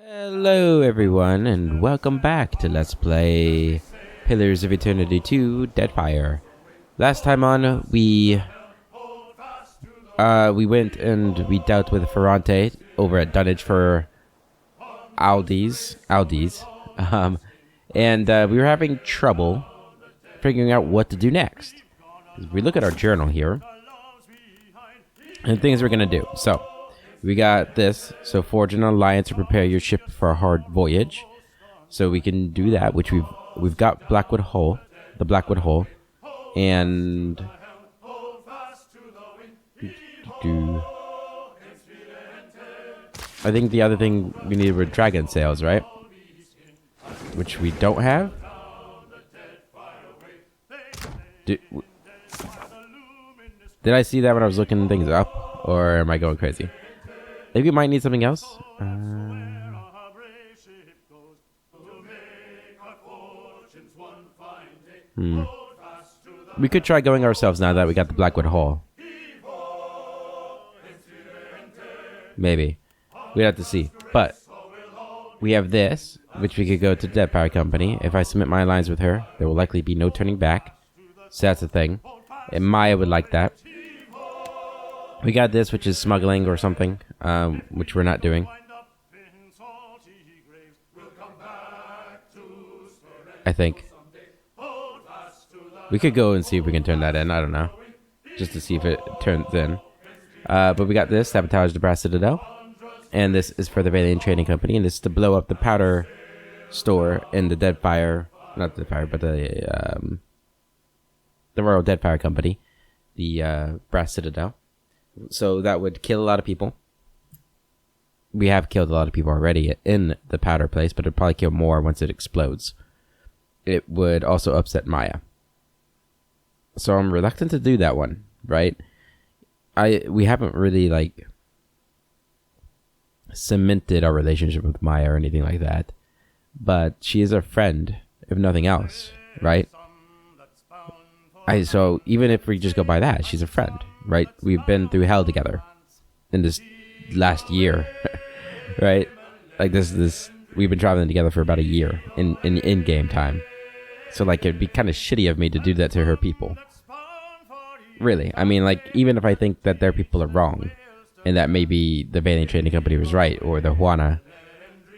Hello everyone and welcome back to Let's Play Pillars of Eternity 2 Deadfire. Last time on we went and we dealt with Ferrante over at Dunnage for Aldi's and we were having trouble figuring out what to do next. If we look at our journal here and things we're gonna do. So we got this. So forge an alliance to prepare your ship for a hard voyage. So we can do that, which we've got Blackwood Hull, the Blackwood Hull, and I think the other thing we needed were dragon sails, right? Which we don't have. Did I see that when I was looking things up, or am I going crazy? I think we might need something else. We could try going ourselves now that we got the Blackwood Hall. Maybe. We'd have to see. But we have this, which we could go to Deadfire Company. If I submit my alliance with her, there will likely be no turning back. So that's the thing. And Maya would like that. We got this, which is smuggling or something, which we're not doing. I think. We could go and see if we can turn that in. I don't know. Just to see if it turns in. But we got this, sabotage the Brass Citadel. And this is for the Valiant Trading Company. And this is to blow up the powder store in the Deadfire. Not the Deadfire, but the Royal Deadfire Company. The Brass Citadel. So that would kill a lot of people. We have killed a lot of people already in the powder place, but it'd probably kill more once it explodes. It would also upset Maya. So I'm reluctant to do that one, right? We haven't really cemented our relationship with Maya or anything like that. But she is a friend, if nothing else, right? So even if we just go by that, she's a friend. Right, we've been through hell together in this last year, right? Like this, we've been traveling together for about a year in game time. So it'd be kind of shitty of me to do that to her people. Really, I mean, even if I think that their people are wrong, and that maybe the Valiant Trading Company was right, or the Juana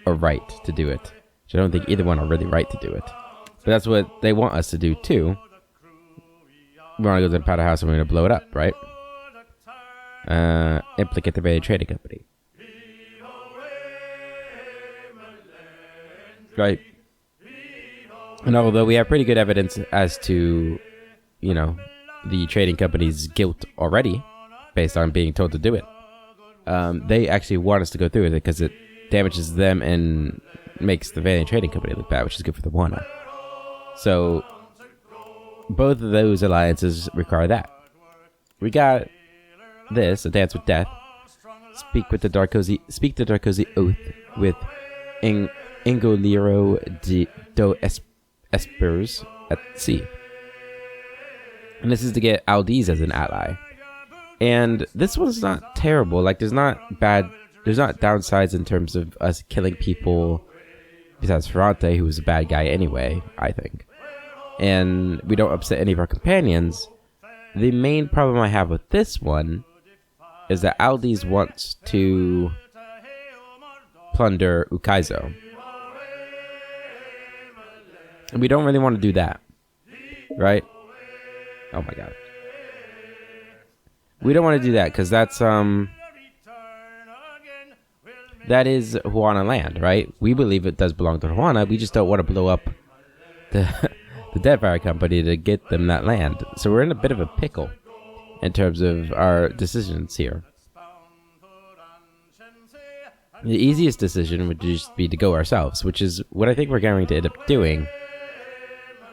are right to do it. So I don't think either one are really right to do it. But that's what they want us to do too. We want to go to the powder house and we're going to blow it up, right? Implicate the Valiant Trading Company. Right. And although we have pretty good evidence as to, the trading company's guilt already, based on being told to do it, they actually want us to go through with it because it damages them and makes the Valiant Trading Company look bad, which is good for the Wana. So both of those alliances require that. We got this, a dance with death. Speak the Darkozy oath with Ingoliro do Espers at sea. And this is to get Aldiz as an ally. And this one's not terrible. There's not downsides in terms of us killing people besides Ferrante, who was a bad guy anyway, I think. And we don't upset any of our companions. The main problem I have with this one is that Aldiz wants to plunder Ukaizo. And we don't really want to do that. Right? Oh my god. We don't want to do that because that's that is Juana land, right? We believe it does belong to Juana. We just don't want to blow up the Deadfire Company to get them that land. So we're in a bit of a pickle in terms of our decisions here. The easiest decision would just be to go ourselves, which is what I think we're going to end up doing.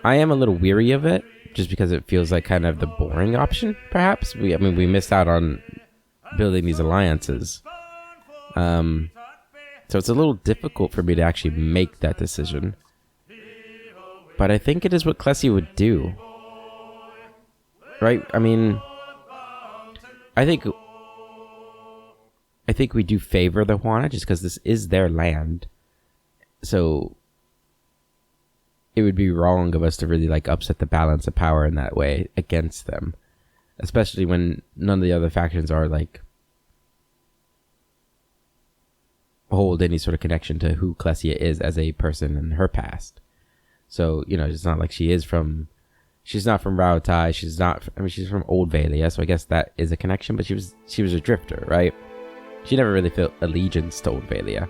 I am a little weary of it, just because it feels like kind of the boring option, perhaps. We missed out on building these alliances. So it's a little difficult for me to actually make that decision. But I think it is what Klesi would do. Right? I mean, I think we do favor the Juana just because this is their land. So it would be wrong of us to really like upset the balance of power in that way against them, especially when none of the other factions are like hold any sort of connection to who Klesia is as a person in her past. So, you know, it's not like she's not from Rautai, she's from Old Valia, so I guess that is a connection, but she was a drifter, right? She never really felt allegiance to Old Valia.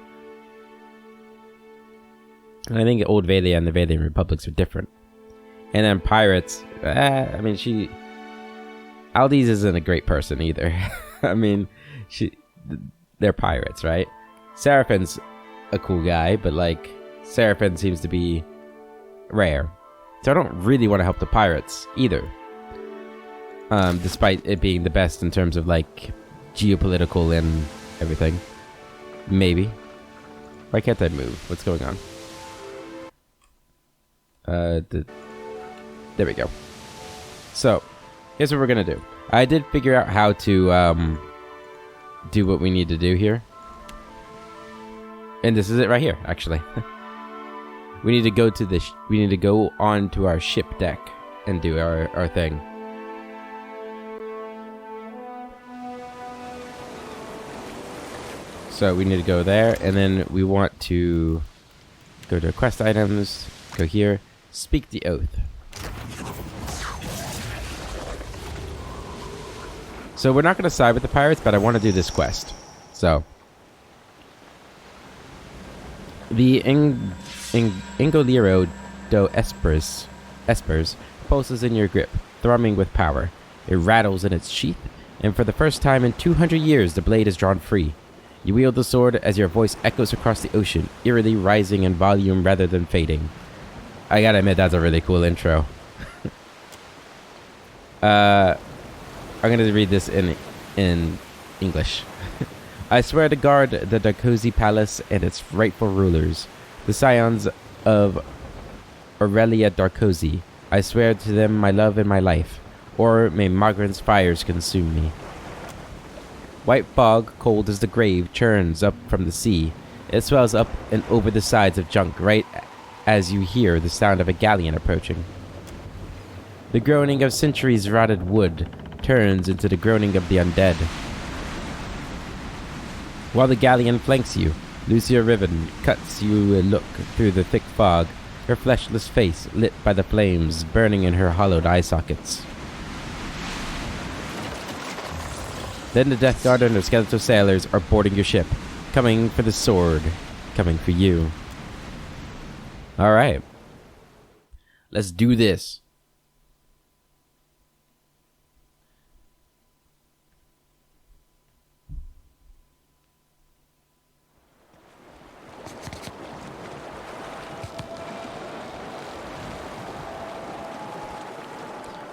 And I think Old Valia and the Valian Republics are different. And then pirates, Aldis isn't a great person either. I mean, they're pirates, right? Seraphin's a cool guy, but like Seraphin seems to be rare, so I don't really want to help the pirates either. Despite it being the best in terms of like geopolitical and everything. Maybe. Why can't I move? What's going on? There we go. So here's what we're gonna do. I did figure out how to do what we need to do here. And this is it right here, actually. We need to go to we need to go onto our ship deck and do our thing. So we need to go there, and then we want to go to quest items, go here, speak the oath. So we're not going to side with the pirates, but I want to do this quest. So the Ingoliro do Espers pulses in your grip, thrumming with power. It rattles in its sheath, and for the first time in 200 years, the blade is drawn free. You wield the sword as your voice echoes across the ocean, eerily rising in volume rather than fading. I gotta admit, that's a really cool intro. I'm gonna read this in English. I swear to guard the Darkozi Palace and its rightful rulers, the scions of Aurelia Darkozi. I swear to them my love and my life, or may Magran's fires consume me. White fog, cold as the grave, churns up from the sea. It swells up and over the sides of Junk right as you hear the sound of a galleon approaching. The groaning of centuries rotted wood turns into the groaning of the undead. While the galleon flanks you, Lucia Riven cuts you a look through the thick fog, her fleshless face lit by the flames burning in her hollowed eye sockets. Then the Death Guard and their skeletal sailors are boarding your ship, coming for the sword, coming for you. Alright. Let's do this.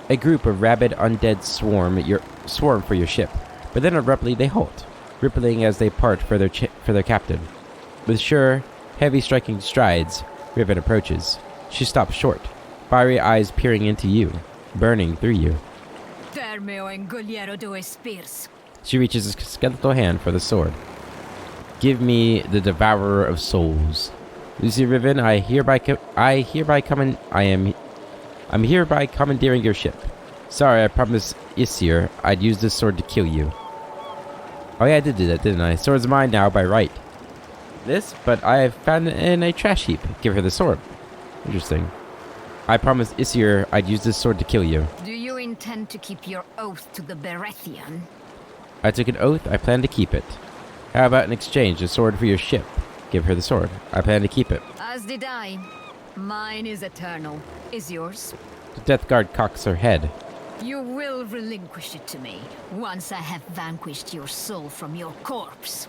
A group of rabid undead swarm for your ship, but then abruptly they halt, rippling as they part for their captain. With sure, heavy striking strides, Riven approaches. She stops short, fiery eyes peering into you, burning through you. She reaches a skeletal hand for the sword. Give me the devourer of souls. Lucy Riven, I'm hereby commandeering your ship. Sorry, I promised Isir I'd use this sword to kill you. Oh yeah, I did do that, didn't I? Sword's mine now by right. This, but I have found it in a trash heap. Give her the sword. Interesting. I promised Isir I'd use this sword to kill you. Do you intend to keep your oath to the Berethian? I took an oath, I plan to keep it. How about in exchange a sword for your ship? Give her the sword. I plan to keep it. As did I. Mine is eternal. Is yours? The Death Guard cocks her head. You will relinquish it to me, once I have vanquished your soul from your corpse.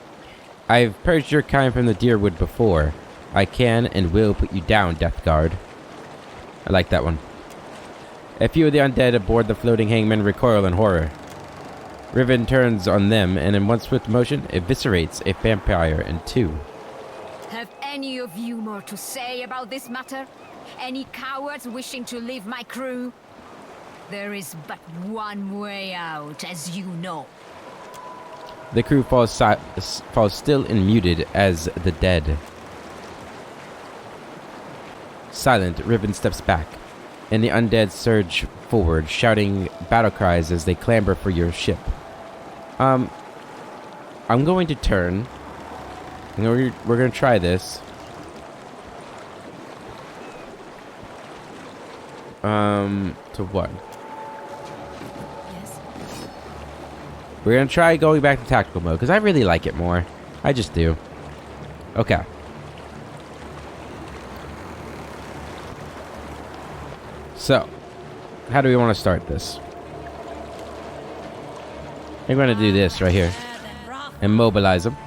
I've purged your kind from the Deerwood before. I can and will put you down, Death Guard. I like that one. A few of the undead aboard the floating hangman recoil in horror. Riven turns on them, and in one swift motion, eviscerates a vampire in two. Have any of you more to say about this matter? Any cowards wishing to leave my crew? There is but one way out, as you know. The crew falls still and muted as the dead. Silent, Riven steps back, and the undead surge forward, shouting battle cries as they clamber for your ship. I'm going to turn. We're going to try this. To what? Yes. We're going to try going back to tactical mode, because I really like it more. I just do. Okay. So, how do we want to start this? I'm going to do this right here. Immobilize them.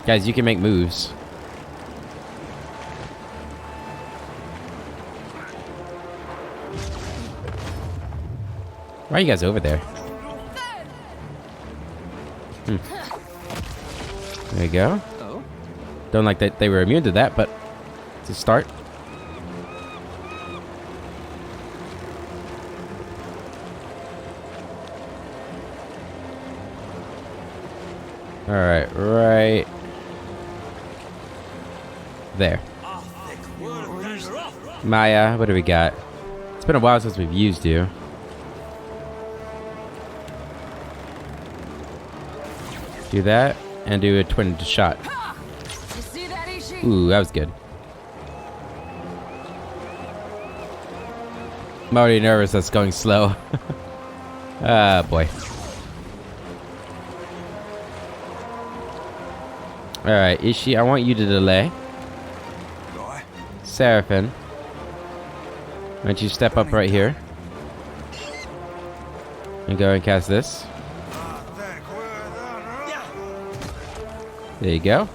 Guys, you can make moves. Why are you guys over there? There you go. Don't like that they were immune to that, but it's a start. Alright, right there. Maya, what do we got? It's been a while since we've used you. Do that, and do a twin shot. Ooh, that was good. I'm already nervous that's going slow. Ah, boy. Alright, Ishi, I want you to delay. Seraphim, why don't you step up right here and go and cast this. There you go.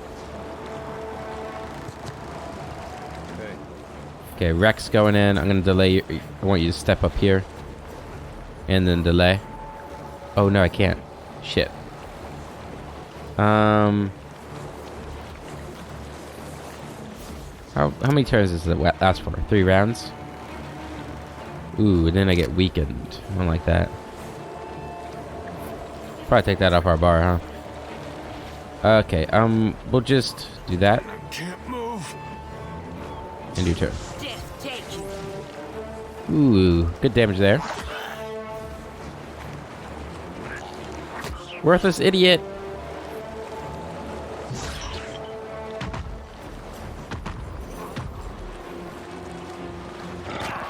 Okay, Rex going in. I'm gonna delay you. I want you to step up here and then delay. Oh no, I can't. Shit. How many turns does it last for? 3 rounds? Ooh, and then I get weakened. I don't like that. Probably take that off our bar, huh? Okay, we'll just do that. Can't move. And do turn. Ooh, good damage there. Worthless idiot.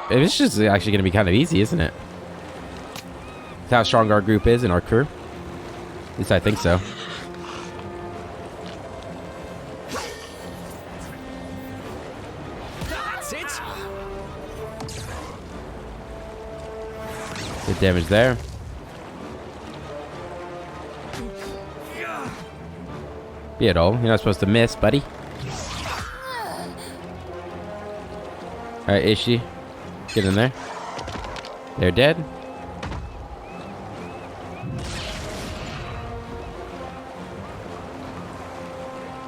This is actually going to be kind of easy, isn't it? That's how strong our group is and our crew. At least I think so. That's it. Good damage there. Be it all. You're not supposed to miss, buddy. Alright, Ishi. Get in there. They're dead.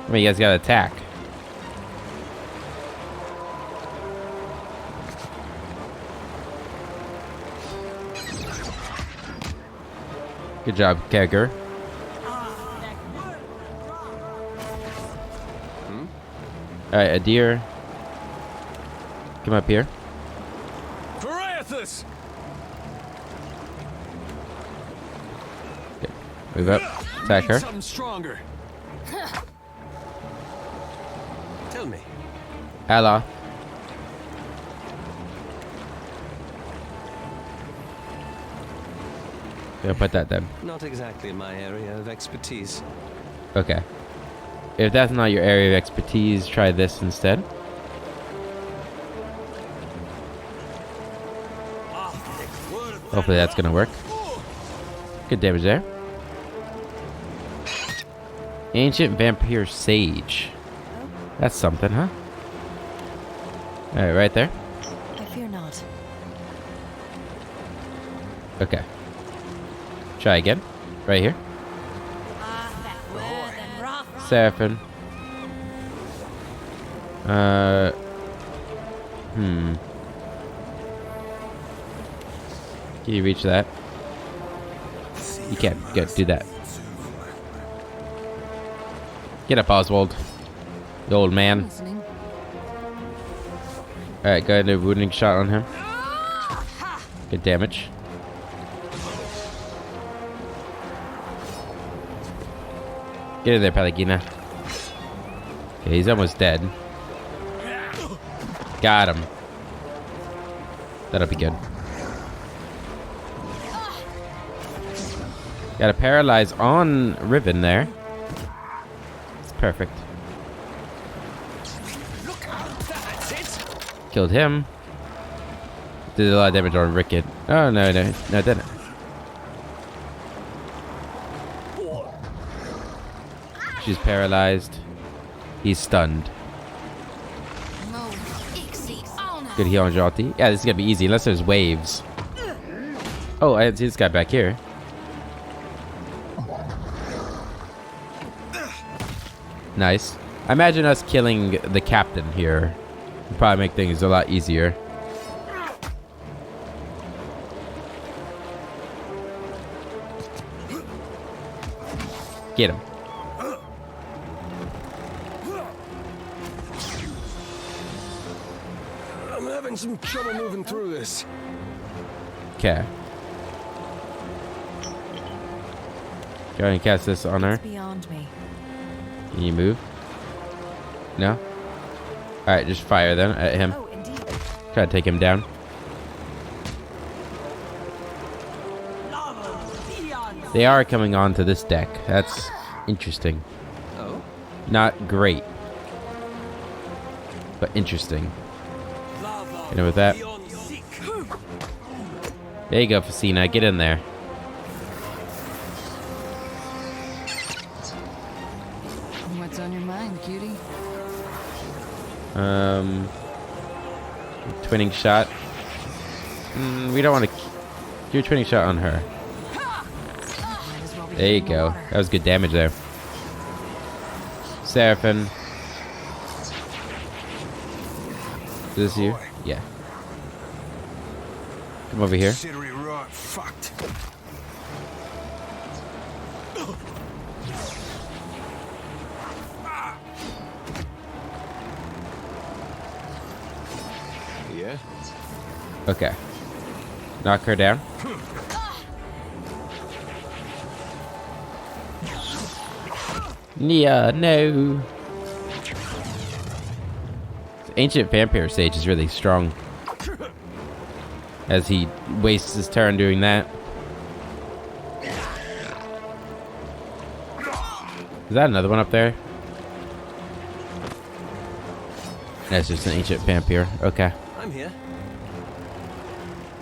I mean, you guys gotta attack. Good job, Kegger. Alright, Adir. Come up here. Okay. Move up. Attack her. Something stronger. Tell me. Allah. Go put that then. Not exactly my area of expertise. Okay. If that's not your area of expertise, try this instead. Hopefully that's gonna work. Good damage there. Ancient Vampire Sage. That's something, huh? Alright, right there. I fear not. Okay. Try again. Right here. Seraphim. Can you reach that? You can. Good. Do that. Get up, Oswald. The old man. Listening. Alright, go ahead and do a wounding shot on him. Good damage. Get in there, Pallegina. Okay, he's almost dead. Got him. That'll be good. Got a paralyze on Riven there. It's perfect. Killed him. Did a lot of damage on Ricket. Oh, no, it didn't. She's paralyzed. He's stunned. Good heal on Jati. Yeah, this is gonna be easy unless there's waves. Oh, I didn't see this guy back here. Nice. I imagine us killing the captain here would probably make things a lot easier. Get him. I'm having some trouble moving through this. Okay. Go ahead and cast this on her. It's beyond me. Can you move? No? Alright, just fire then at him. Oh, indeed. Try to take him down. They are coming onto this deck. That's interesting. Oh? Not great. But interesting. You know with that? There you go, Facina. Get in there. What's on your mind, cutie? Twinning shot. We don't want to do a twinning shot on her. There you go. That was good damage there. Seraphim. Is this you? Yeah. Come over here. Fucked. Yeah. Okay. Knock her down. Yeah, no. Ancient Vampire Sage is really strong. As he wastes his turn doing that. Is that another one up there? That's just an Ancient Vampire. Okay. I'm here.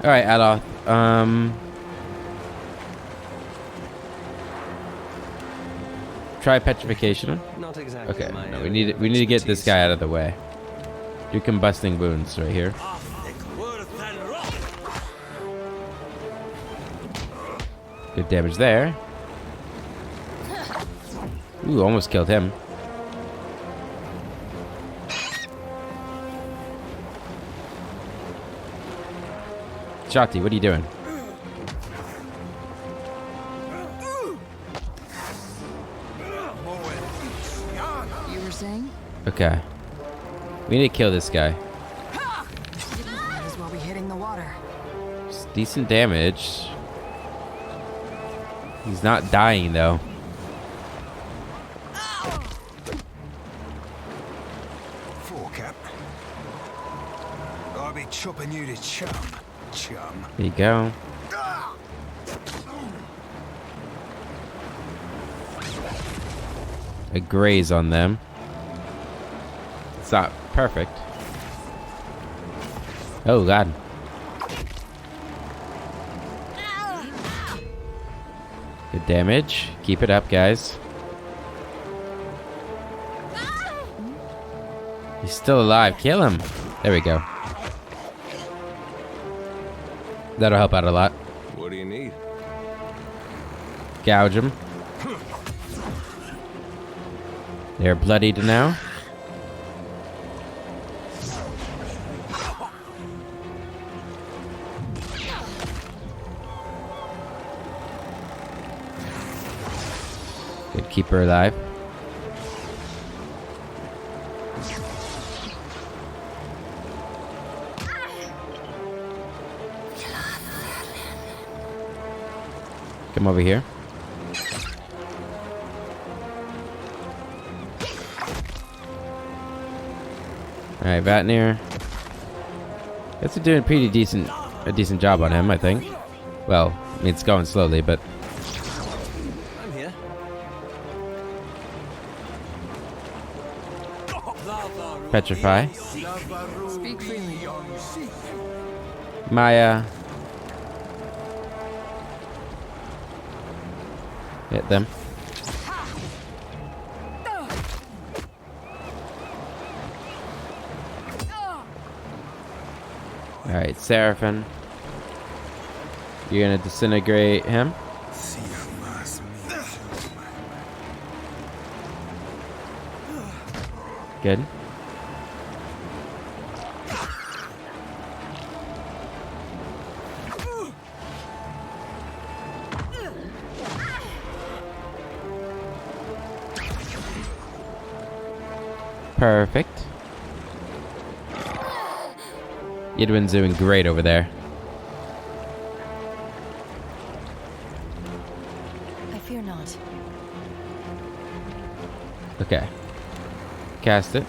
Alright, Aloth. Try petrification. Not exactly. Okay. My No, area we need to get this expertise. guy out of the way. Do combusting wounds right here. Good damage there. Ooh, almost killed him. Shati, what are you doing? You were saying? Okay. We need to kill this guy. Might as well be hitting the water. It's decent damage. He's not dying though. Four cap. I'll be chopping you to chum. There you go. A graze on them. It's not perfect. Oh god. Good damage. Keep it up, guys. He's still alive. Kill him. There we go. That'll help out a lot. What do you need? Gouge him. They're bloodied now. Good, keep her alive. Come over here. Alright, Vatnir. Guess they're doing a decent job on him, I think. Well, I mean, it's going slowly, but I'm here. petrify. Speak freely. Maya. Hit them. Alright, Seraphim. You're gonna disintegrate him. Good. Perfect. Yidwin's doing great over there. I fear not. Okay. Cast it.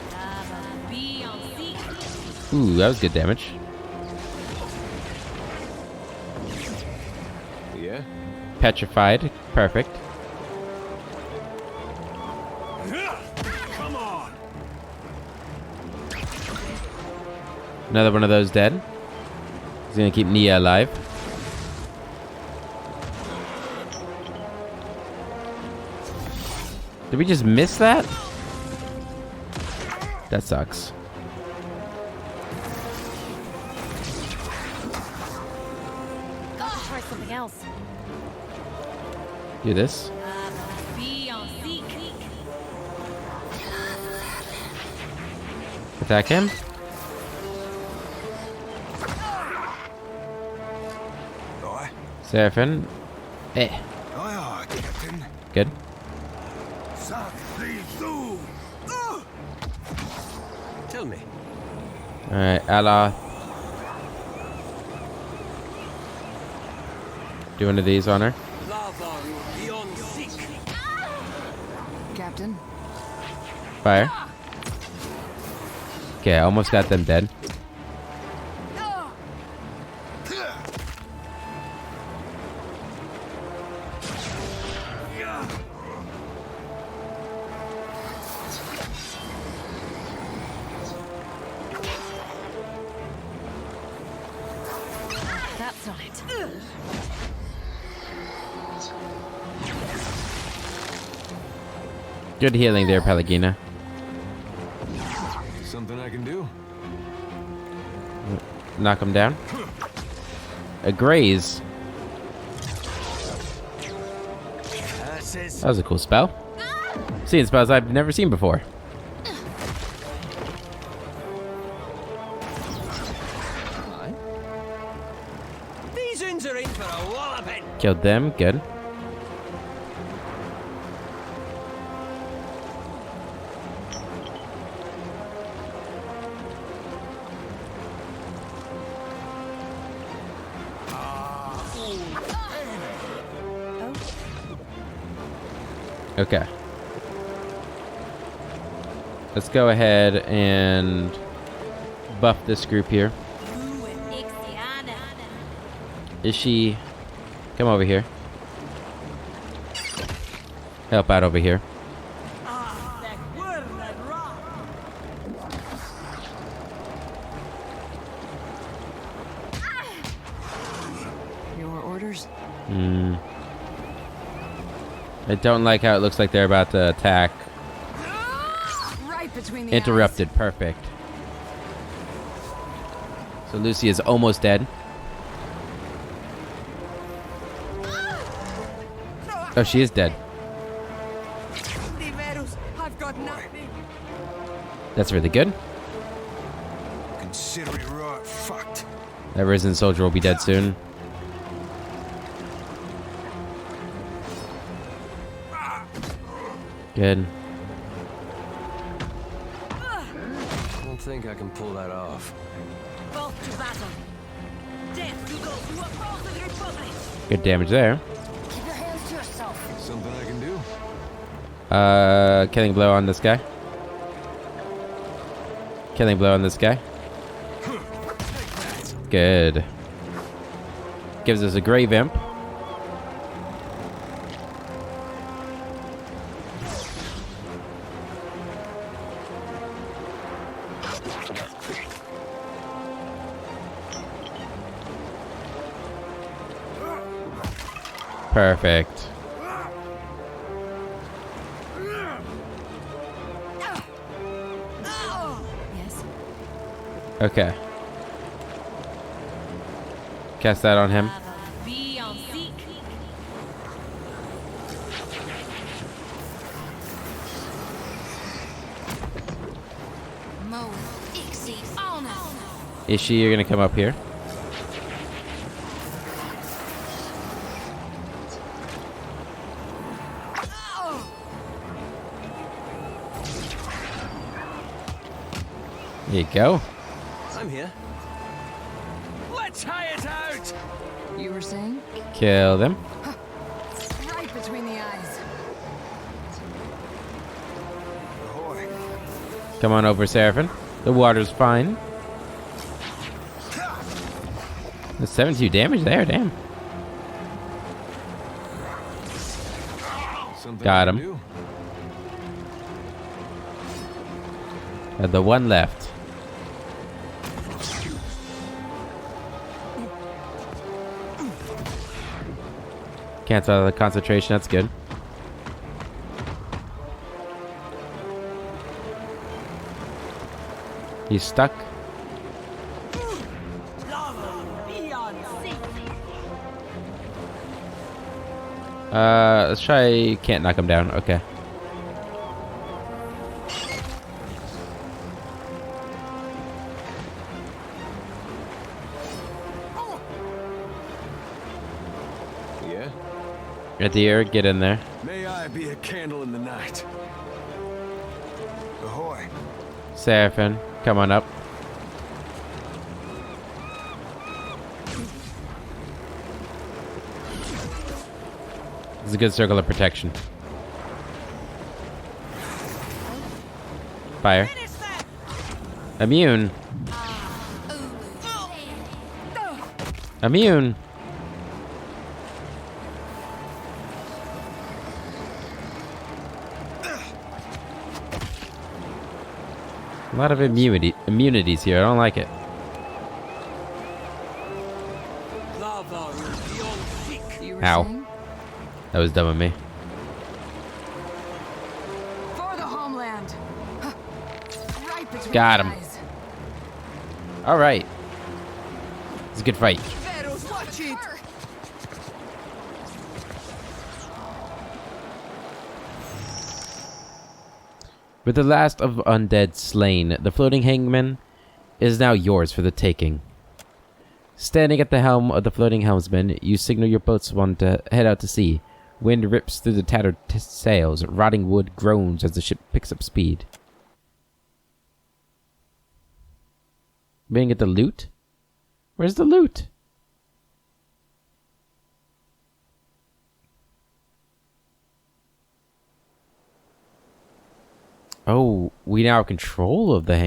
Ooh, that was good damage. Yeah? Petrified. Perfect. Come on! Another one of those dead. He's gonna keep Nia alive. Did we just miss that? That sucks. Gotta try something else. Do this. Attack him. Aye. Seraphim. Eh. Aye, aye, Captain. Good. Tell me. Alright, Allah. Do one of these on her. Captain. Fire. Okay, I almost got them dead. That's not it. Good healing there, Pelagina. Something I can do? Knock him down. A graze. That was a cool spell. Seeing spells I've never seen before. These uns are in for a walloping. Killed them. Good. Okay. Let's go ahead and buff this group here. Is she... Come over here. Help out over here. Your orders? I don't like how it looks like they're about to attack. Right between the Interrupted. Perfect. So Lucy is almost dead. Oh, she is dead. I've got nothing. That's really good. Consider it right fucked. That Risen Soldier will be dead soon. Good. think I can pull that off. Both to battle. Death to those who oppose the Republic. Good damage there. Keep your hands to yourself. Something I can do? Killing blow on this guy. Killing blow on this guy. Good. Gives us a grave imp. Perfect. Yes. Okay. Cast that on him. Be on seek. Mo Ixie honor. Ishi, you're gonna come up here. There you go. I'm here. Let's high it out! You were saying? Kill them. Right between the eyes. Ahoy. Come on over, Seraphim. The water's fine. That's 72 damage there, damn. Something Got I can him. do? And the one left. Cancel out of the concentration, that's good. He's stuck. Let's try. Can't knock him down. Okay. Yeah? At the air, get in there. May I be a candle in the night. Ahoy. Seraphim, come on up. It's a good circle of protection. Fire. Immune. Immune. A lot of immunities here. I don't like it. You were Ow. saying? That was dumb of me. For the homeland. Right between Got the him. eyes. All right. It's a good fight. Pharaohs, watch it! With the last of undead slain, the floating hangman is now yours for the taking. Standing at the helm of the floating helmsman, you signal your boatswain to head out to sea. Wind rips through the tattered sails. Rotting wood groans as the ship picks up speed. We didn't get the loot? Where's the loot? Oh, we now have control of the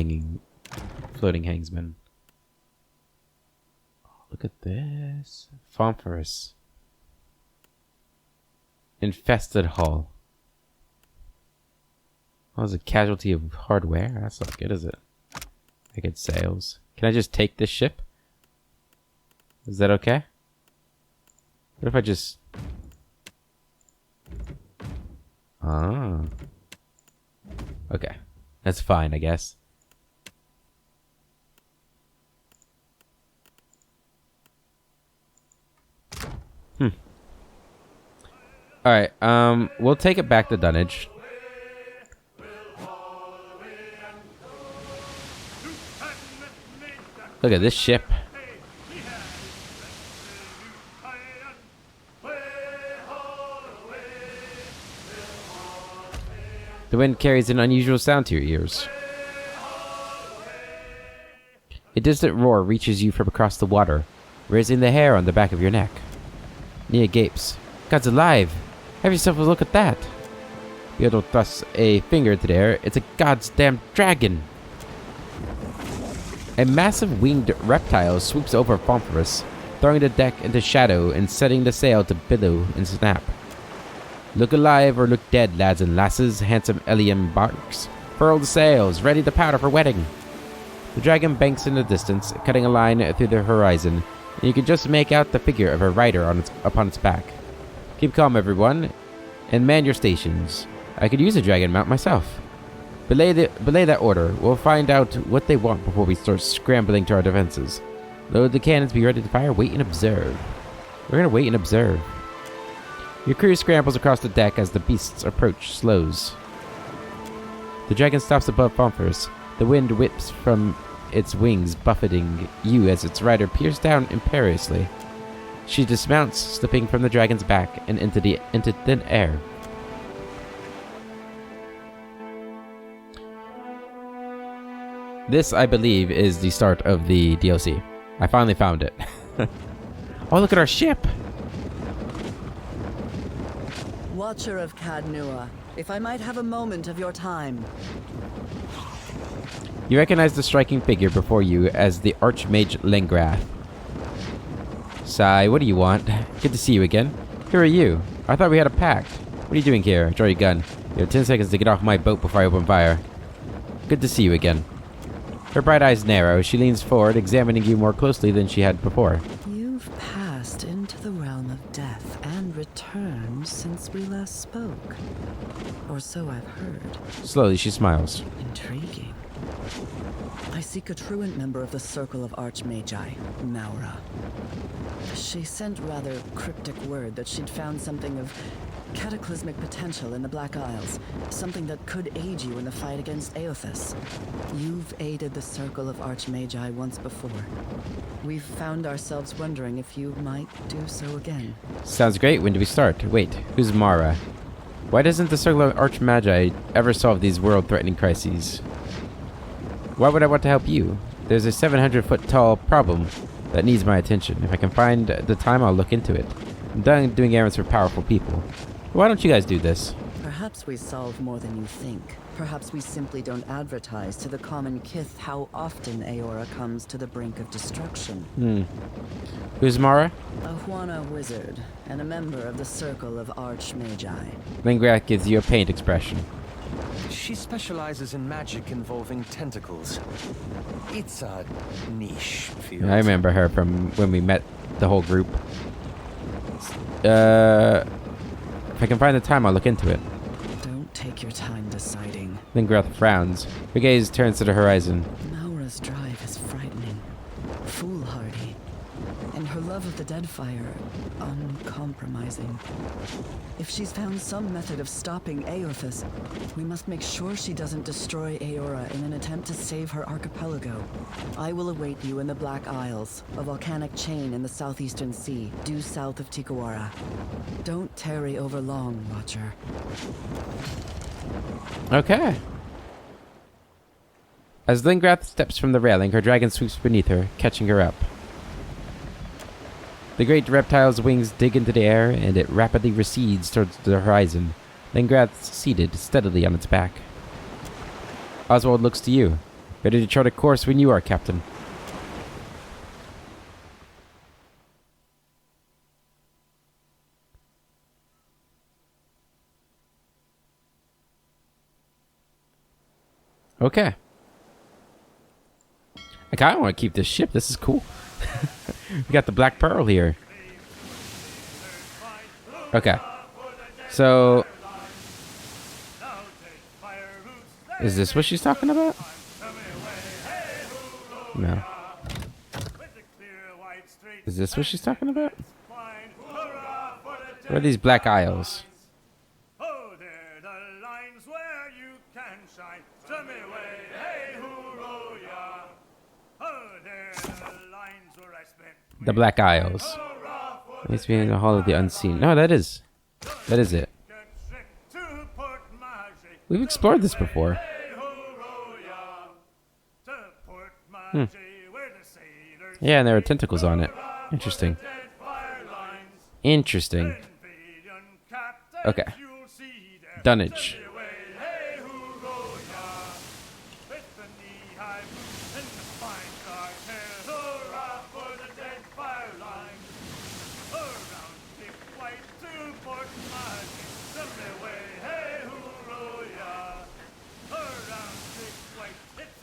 floating hangsman. Oh, look at this. Phosphorus. Infested hull. Oh, it's a casualty of hardware? That's not good, is it? I get sails. Can I just take this ship? Is that okay? What if I just... Ah. Okay. That's fine, I guess. Alright, we'll take it back to Dunnage. Look at this ship. The wind carries an unusual sound to your ears. A distant roar reaches you from across the water, raising the hair on the back of your neck. Nia gapes. God's alive! Have yourself a look at that! Beetle thrusts a finger into the air. It's a goddamn dragon! A massive winged reptile swoops over Fomphorus, throwing the deck into shadow and setting the sail to billow and snap. Look alive or look dead, lads and lasses, handsome Eliam barks. Furl the sails, ready to powder for wedding. The dragon banks in the distance, cutting a line through the horizon, and you can just make out the figure of a rider upon its back. Keep calm, everyone, and man your stations. I could use a dragon mount myself. Belay that order. We'll find out what they want before we start scrambling to our defenses. Load the cannons, be ready to fire, wait and observe. We're gonna wait and observe. Your crew scrambles across the deck as the beasts approach, slows. The dragon stops above Fomphorus. The wind whips from its wings, buffeting you as its rider peers down imperiously. She dismounts, slipping from the dragon's back and into thin air. This, I believe, is the start of the DLC. I finally found it. Oh, look at our ship! Watcher of Cadnua, if I might have a moment of your time. You recognize the striking figure before you as the Archmage Lengrath. Sigh, what do you want? Good to see you again. Who are you? I thought we had a pact. What are you doing here? Draw your gun. You have 10 seconds to get off my boat before I open fire. Good to see you again. Her bright eyes narrow. She leans forward, examining you more closely than she had before. You've passed into the realm of death and returned since we last spoke. Or so I've heard. Slowly, she smiles. Intriguing. I seek a truant member of the Circle of Archmagi, Maura. She sent rather cryptic word that she'd found something of cataclysmic potential in the Black Isles, something that could aid you in the fight against Aothas. You've aided the Circle of Archmagi once before. We've found ourselves wondering if you might do so again. Sounds great. When do we start? Wait, who's Mara? Why doesn't the Circle of Archmagi ever solve these world-threatening crises? Why would I want to help you? There's a 700-foot-tall problem that needs my attention. If I can find the time, I'll look into it. I'm done doing errands for powerful people. Why don't you guys do this? Perhaps we solve more than you think. Perhaps we simply don't advertise to the common kith how often Aora comes to the brink of destruction. Who's Mara? A Huana wizard, and a member of the Circle of Archmagi. Lengrath gives you a pained expression. She specializes in magic involving tentacles. It's a niche field. I remember her from when we met the whole group. If I can find the time, I'll look into it. Don't take your time deciding. Lengrath frowns. Her gaze turns to the horizon. Maura's drive is frightening, foolhardy, and her love of the Deadfire uncompromising. If she's found some method of stopping Aothas, we must make sure she doesn't destroy Aora in an attempt to save her archipelago. I will await you in the Black Isles, a volcanic chain in the southeastern sea, due south of Tikawara. Don't tarry over long, Watcher. Okay. As Lengrath steps from the railing, her dragon swoops beneath her, catching her up. The great reptile's wings dig into the air, and it rapidly recedes towards the horizon. Lengrath seated steadily on its back. Oswald looks to you. Ready to chart a course when you are, Captain. Okay. I kind of want to keep this ship. This is cool. We got the Black Pearl here. Okay. So, is this what she's talking about? No. Is this what she's talking about? Where are these Black Isles? The Black Isles. It's being the Hall of the Unseen. No, that is it. We've explored this before. Yeah, and there are tentacles on it. Interesting. Interesting. Okay. Dunnage.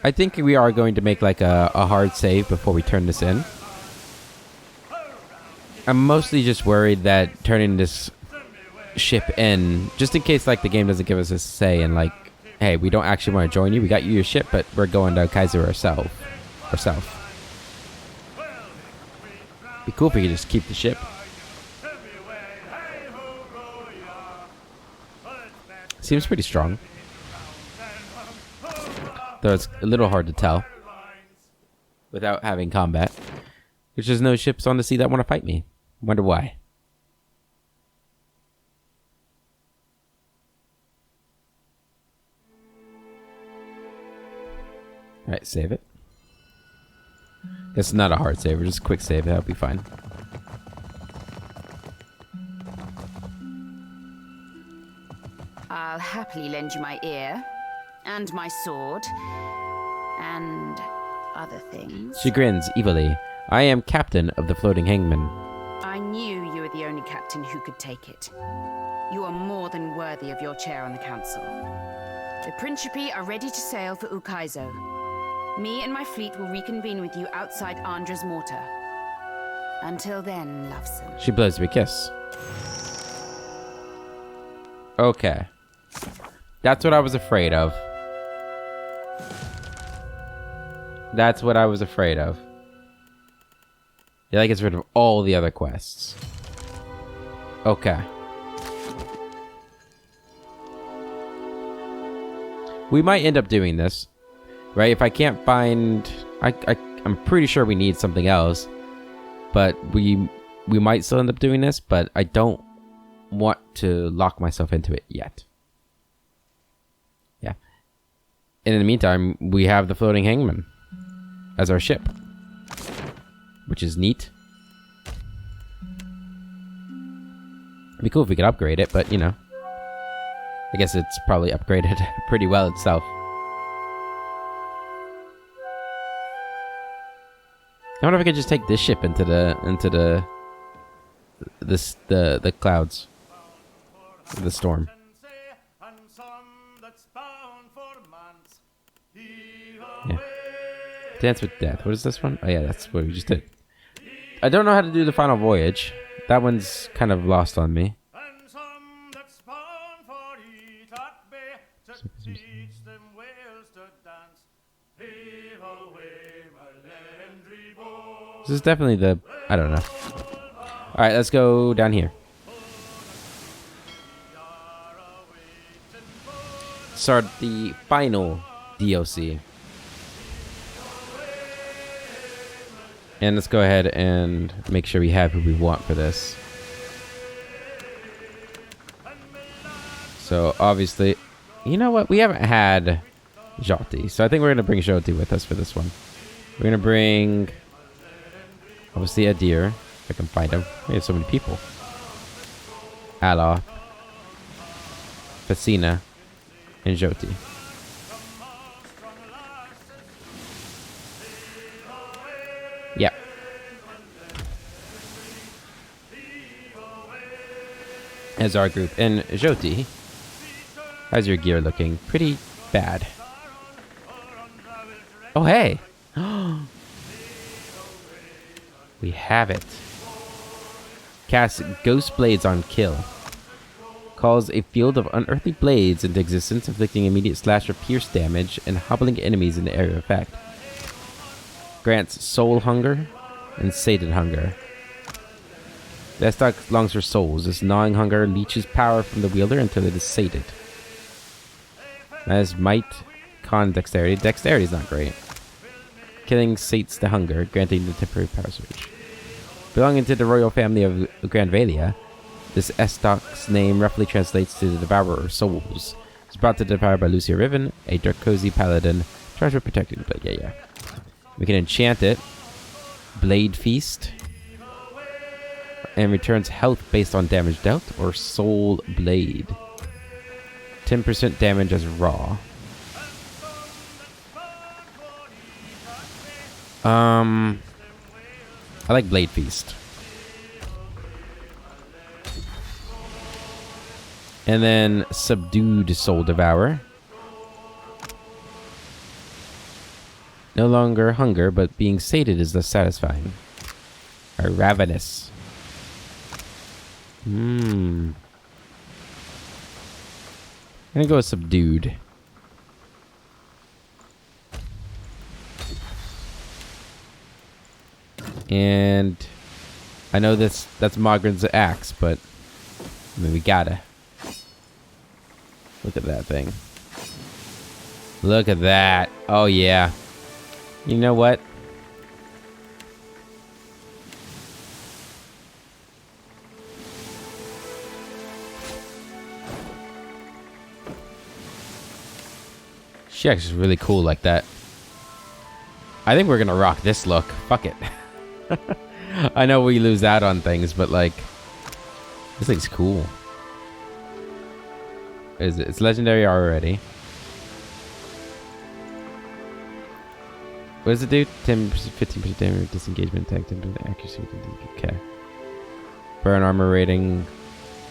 I think we are going to make like a hard save before we turn this in. I'm mostly just worried that turning this ship in, just in case like the game doesn't give us a say and like, hey, we don't actually want to join you. We got you your ship, but we're going to Kaiser ourselves. Be cool if we could just keep the ship. Seems pretty strong. Though it's a little hard to tell without having combat. There's just no ships on the sea that want to fight me. Wonder why. Alright, save it. Guess it's not a hard save, just a quick save. That'll be fine. I'll happily lend you my ear, and my sword, and other things. She grins evilly. I am captain of the floating hangman. I knew you were the only captain who could take it. You are more than worthy of your chair on the council. The Principi are ready to sail for Ukaizo. Me and my fleet will reconvene with you outside Andra's mortar. Until then, loveson. She blows me a kiss. Okay. That's what I was afraid of. That's what I was afraid of. Yeah, that gets rid of all the other quests. Okay. We might end up doing this. Right? If I can't find... I'm pretty sure we need something else. But we might still end up doing this, but I don't want to lock myself into it yet. Yeah. And in the meantime, we have the floating hangman as our ship, which is neat. It'd be cool if we could upgrade it, but you know, I guess it's probably upgraded pretty well itself. I wonder if I could just take this ship into the clouds, the storm. Yeah. Dance with Death. What is this one? Oh yeah, that's what we just did. I don't know how to do the final voyage. That one's kind of lost on me. This is definitely the... I don't know. Alright, let's go down here. Start the final DLC. And let's go ahead and make sure we have who we want for this. So, obviously... You know what? We haven't had Joti. So I think we're going to bring Joti with us for this one. We're going to bring... Obviously Adir, if I can find him. We have so many people. Allah, Facina, and Joti. Yep. As our group. And Joti, how's your gear looking? Pretty bad. Oh, hey! We have it. Cast Ghost Blades on kill. Calls a field of unearthly blades into existence, inflicting immediate slash or pierce damage and hobbling enemies in the area of effect. Grants Soul Hunger and Sated Hunger. That stock longs for souls. This gnawing hunger leeches power from the wielder until it is sated. As Might, Con Dexterity. Dexterity is not great. Killing sates the hunger, granting the temporary power switch. Belonging to the royal family of Grandvalia, this Estoc's name roughly translates to the Devourer of Souls. It's brought to Deadfire by Lucia Riven, a Dracosi paladin, charged with protecting. But yeah. We can enchant it. Blade Feast. And returns health based on damage dealt, or Soul Blade. 10% damage as raw. I like Blade Feast. And then Subdued Soul Devour. No longer hunger, but being sated is less satisfying. Or Ravenous. I'm gonna go with Subdued. And I know that's Mogren's axe, but I mean, we gotta. Look at that thing. Look at that. Oh yeah. You know what? She actually is really cool like that. I think we're gonna rock this look. Fuck it. I know we lose out on things, but like, this thing's cool. Is it? It's legendary already. What does it do? 10%, 15% damage, disengagement attack, 10% accuracy. Okay. Burn armor rating.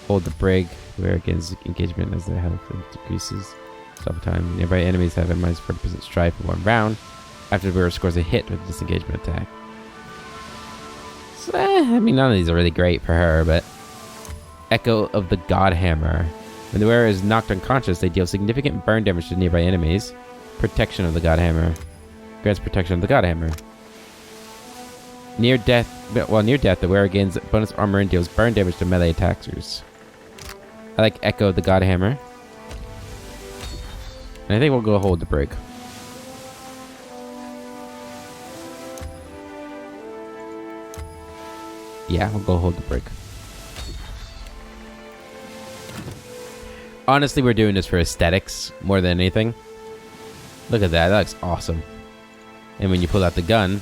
Hold the brig. Where against engagement as their health decreases. Stop time. Nearby enemies have a minus 40% strike for 1 round. After the wearer scores a hit with a disengagement attack. So, I mean, none of these are really great for her, but... Echo of the God Hammer. When the wearer is knocked unconscious, they deal significant burn damage to nearby enemies. Protection of the God Hammer. Grants protection of the God Hammer. Near death, the wearer gains bonus armor and deals burn damage to melee attackers. I like Echo of the God Hammer. And I think we'll go hold the brig. Yeah, we'll go hold the brig. Honestly, we're doing this for aesthetics more than anything. Look at that. That looks awesome. And when you pull out the gun,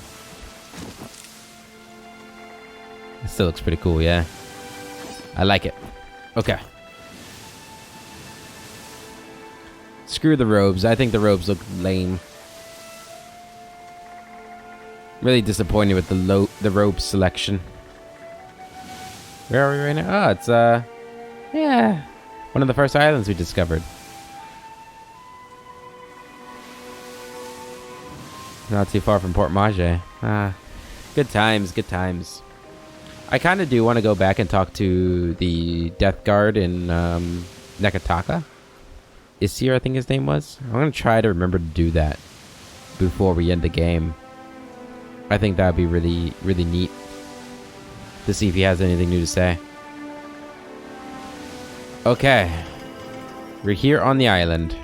it still looks pretty cool, yeah. I like it. Okay. Screw the robes. I think the robes look lame. Really disappointed with the robe selection. Where are we right now? Oh, it's yeah, one of the first islands we discovered. Not too far from Port Mage. Good times, good times. I kind of do want to go back and talk to the Death Guard in Nekataka. Isir, I think his name was. I'm going to try to remember to do that before we end the game. I think that would be really, really neat to see if he has anything new to say. Okay. We're here on the island.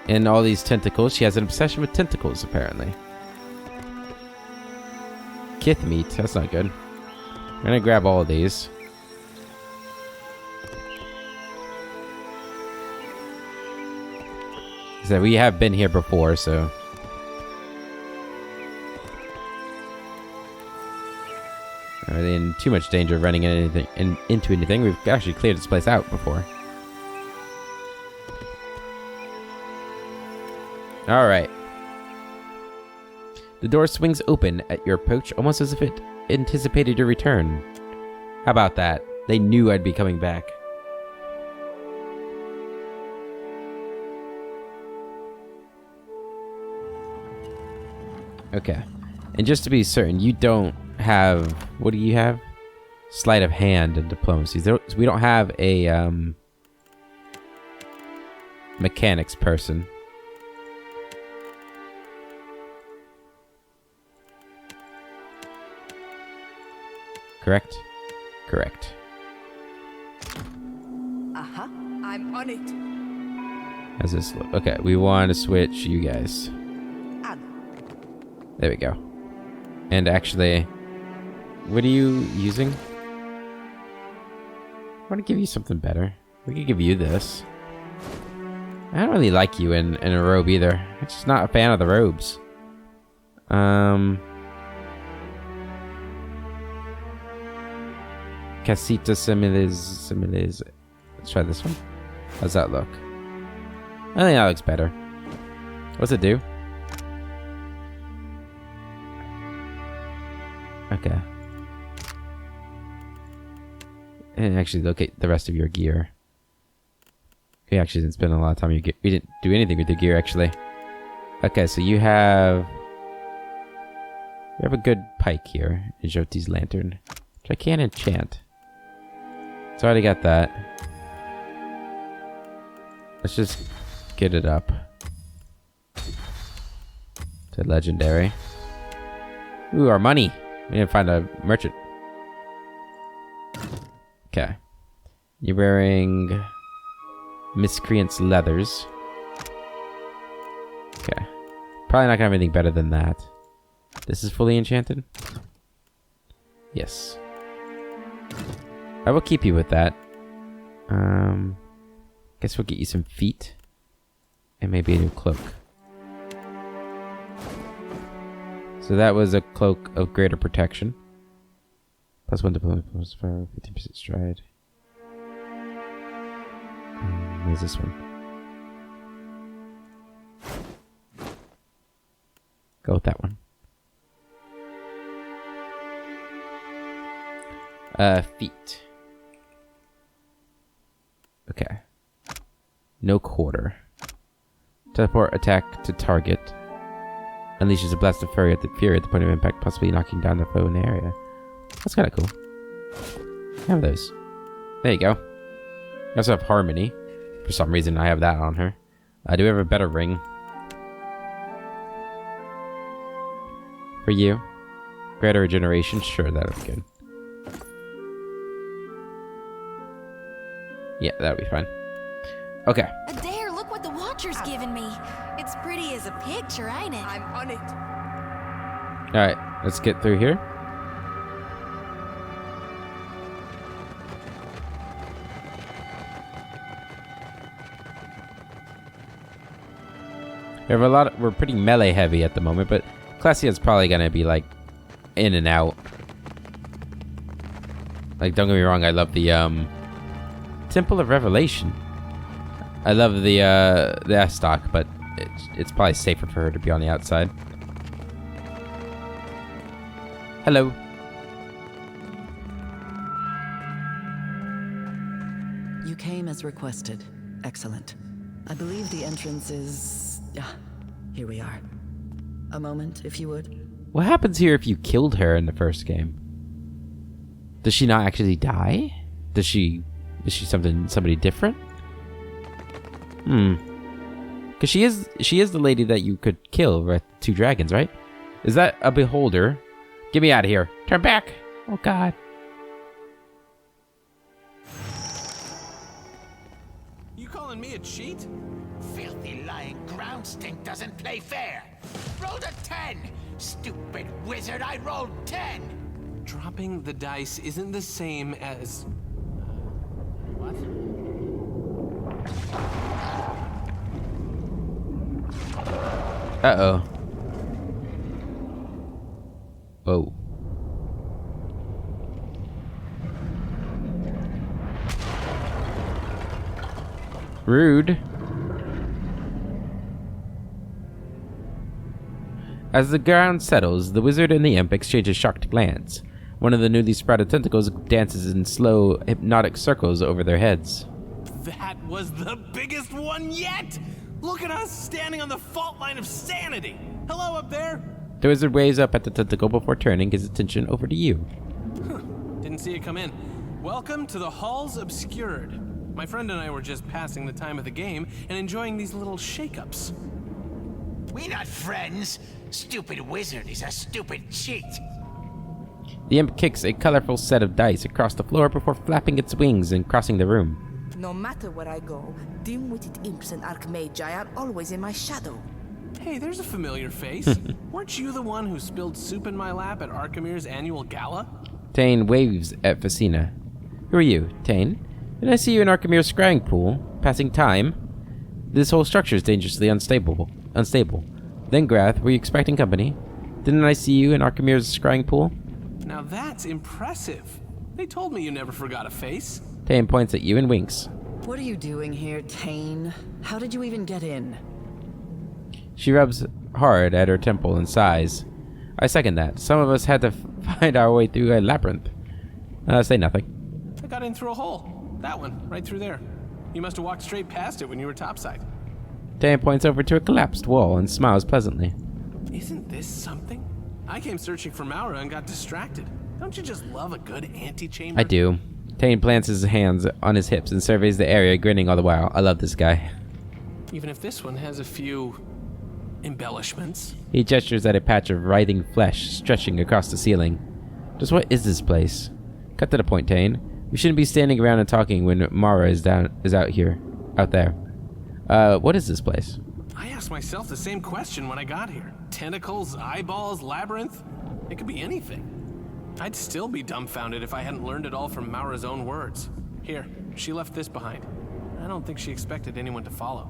And all these tentacles. She has an obsession with tentacles, apparently. Kith meat. That's not good. I'm going to grab all of these. So we have been here before, so... Not really in too much danger of running into anything. We've actually cleared this place out before. Alright. The door swings open at your approach, almost as if it anticipated your return. How about that? They knew I'd be coming back. Okay. And just to be certain, you don't have... What do you have? Sleight of hand and diplomacy. We don't have a mechanics person. Correct? Correct. Uh-huh. I'm on it. How's this look? Okay, we want to switch you guys. There we go. And actually, what are you using? I want to give you something better. We could give you this. I don't really like you in a robe either. I'm just not a fan of the robes. Casita Similes. Let's try this one. How's that look? I think that looks better. What's it do? Okay. And actually locate the rest of your gear. We actually didn't spend a lot of time on your gear. We didn't do anything with your gear, actually. Okay, so you have a good pike here. Joti's lantern. Which I can't enchant. So I already got that. Let's just get it up to legendary. Ooh, our money. We didn't find a merchant. Okay. You're wearing Miscreant's leathers. Okay. Probably not gonna have anything better than that. This is fully enchanted? Yes. I will keep you with that. Guess we'll get you some feet. And maybe a new cloak. So that was a cloak of greater protection. +1 deployment, +5, 15% stride. Where's this one? Go with that one. Feet. Okay. No quarter. Teleport attack to target. Unleashes a blast of fury at the point of impact, possibly knocking down the foe in the area. That's kind of cool. I have those. There you go. I also have Harmony. For some reason, I have that on her. Do we have a better ring? For you? Greater regeneration? Sure, that'll be good. Yeah, that'll be fine. Okay. Adair, look what the Watcher's given me. It's pretty as a picture, ain't it? I'm on it. Alright, let's get through here. We have a lot we're pretty melee heavy at the moment, but Classia's probably gonna be like in and out. Like, don't get me wrong, I love the Temple of Revelation. I love the S-Stock, but it's probably safer for her to be on the outside. Hello. You came as requested. Excellent. I believe the entrance is... here we are. A moment, if you would. What happens here if you killed her in the first game? Does she not actually die? Is she somebody different? Because she is the lady that you could kill with 2 dragons, right? Is that a beholder? Get me out of here. Turn back. Oh, God. You calling me a cheat? Filthy lying ground stink doesn't play fair. Rolled a 10. Stupid wizard, I rolled 10. Dropping the dice isn't the same as... what? Uh-oh. Whoa. Rude. As the ground settles, the wizard and the imp exchange a shocked glance. One of the newly sprouted tentacles dances in slow, hypnotic circles over their heads. That was the biggest one yet! Look at us standing on the fault line of sanity! Hello up there! The wizard waves up at the tentacle before turning his attention over to you. Didn't see it come in. Welcome to the Halls Obscured. My friend and I were just passing the time of the game and enjoying these little shake-ups. We not friends. Stupid wizard is a stupid cheat. The imp kicks a colorful set of dice across the floor before flapping its wings and crossing the room. No matter where I go, dim-witted imps and archmagi are always in my shadow. Hey, there's a familiar face. Weren't you the one who spilled soup in my lap at Archimir's annual gala? Tane waves at Facina. Who are you, Tane? Did I see you in Archimir's scrying pool, passing time? This whole structure is dangerously unstable. Then, Grath, were you expecting company? Didn't I see you in Archimir's scrying pool? Now that's impressive. They told me you never forgot a face. Tane points at you and winks. What are you doing here, Tane? How did you even get in? She rubs hard at her temple and sighs. I second that. Some of us had to find our way through a labyrinth. Say nothing. I got in through a hole. That one, right through there. You must have walked straight past it when you were topside. Tane points over to a collapsed wall and smiles pleasantly. Isn't this something? I came searching for Maura and got distracted. Don't you just love a good antechamber? I do. Tane plants his hands on his hips and surveys the area, grinning all the while. I love this guy. Even if this one has a few embellishments. He gestures at a patch of writhing flesh stretching across the ceiling. Just what is this place? Cut to the point, Tane. We shouldn't be standing around and talking when Mara is out there. What is this place? I asked myself the same question when I got here. Tentacles, eyeballs, labyrinth? It could be anything. I'd still be dumbfounded if I hadn't learned it all from Maura's own words. Here, she left this behind. I don't think she expected anyone to follow.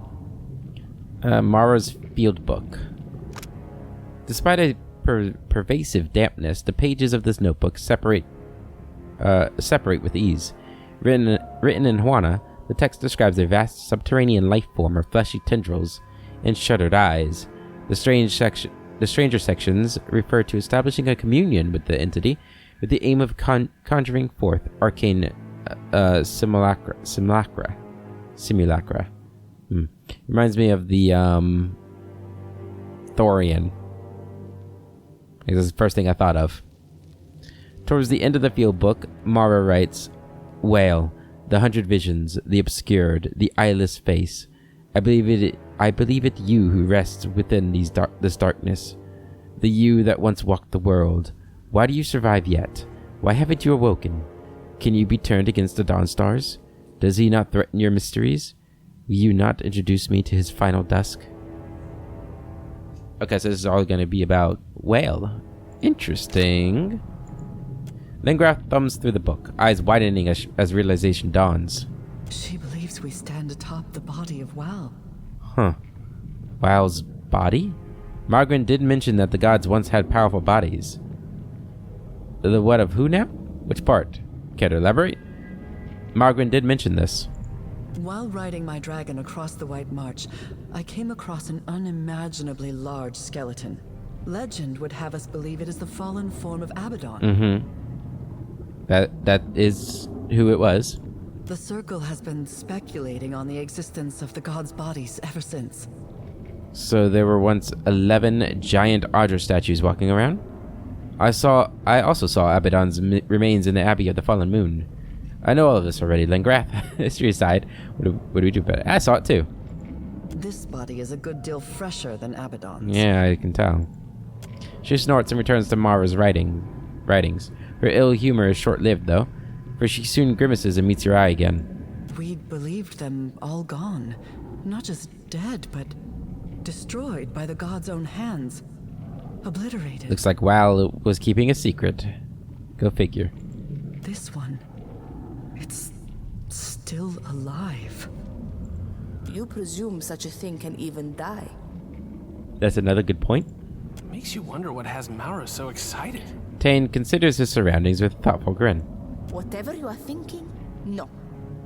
Mara's field book. Despite a pervasive dampness, the pages of this notebook separate with ease. Written in Hwana, the text describes a vast subterranean life form of fleshy tendrils and shuttered eyes. The stranger sections refer to establishing a communion with the entity with the aim of conjuring forth arcane simulacra. Reminds me of the Thorian. This is the first thing I thought of. Towards the end of the field book, Mara writes, "Wail, the 100 visions, the obscured, the eyeless face. I believe it you who rests within this darkness. The you that once walked the world. Why do you survive yet? Why haven't you awoken? Can you be turned against the Dawn Stars? Does he not threaten your mysteries? Will you not introduce me to his final dusk?" Okay, so this is all going to be about Whale. Interesting. Lengrath thumbs through the book, eyes widening as realization dawns. She believes we stand atop the body of Wal. Huh. Wal's body? Margaret did mention that the gods once had powerful bodies. The what of who now? Which part? Care to elaborate? Margaret did mention this. While riding my dragon across the White March, I came across an unimaginably large skeleton. Legend would have us believe it is the fallen form of Abaddon. Mm-hmm. That is who it was. The Circle has been speculating on the existence of the gods' bodies ever since. So there were once 11 giant Ardra statues walking around? I also saw Abaddon's remains in the Abbey of the Fallen Moon. I know all of this already, Lengrath. History aside, what do we do about it? I saw it too. This body is a good deal fresher than Abaddon's. Yeah, I can tell. She snorts and returns to Mara's writings. Her ill humor is short-lived, though, for she soon grimaces and meets your eye again. We'd believed them all gone. Not just dead, but destroyed by the god's own hands. Obliterated. Looks like Wal was keeping a secret. Go figure. This one, it's still alive. You presume such a thing can even die? That's another good point. It makes you wonder what has Maura so excited. Tane considers his surroundings with a thoughtful grin. Whatever you are thinking, no.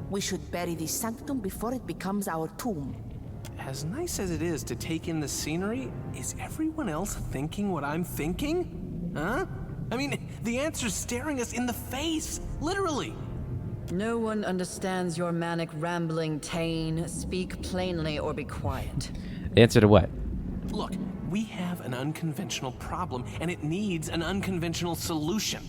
We should bury this sanctum before it becomes our tomb. As nice as it is to take in the scenery, is everyone else thinking what I'm thinking? Huh? I mean, the answer's staring us in the face, literally. No one understands your manic rambling, Tane. Speak plainly or be quiet. The answer to what? Look, we have an unconventional problem, and it needs an unconventional solution.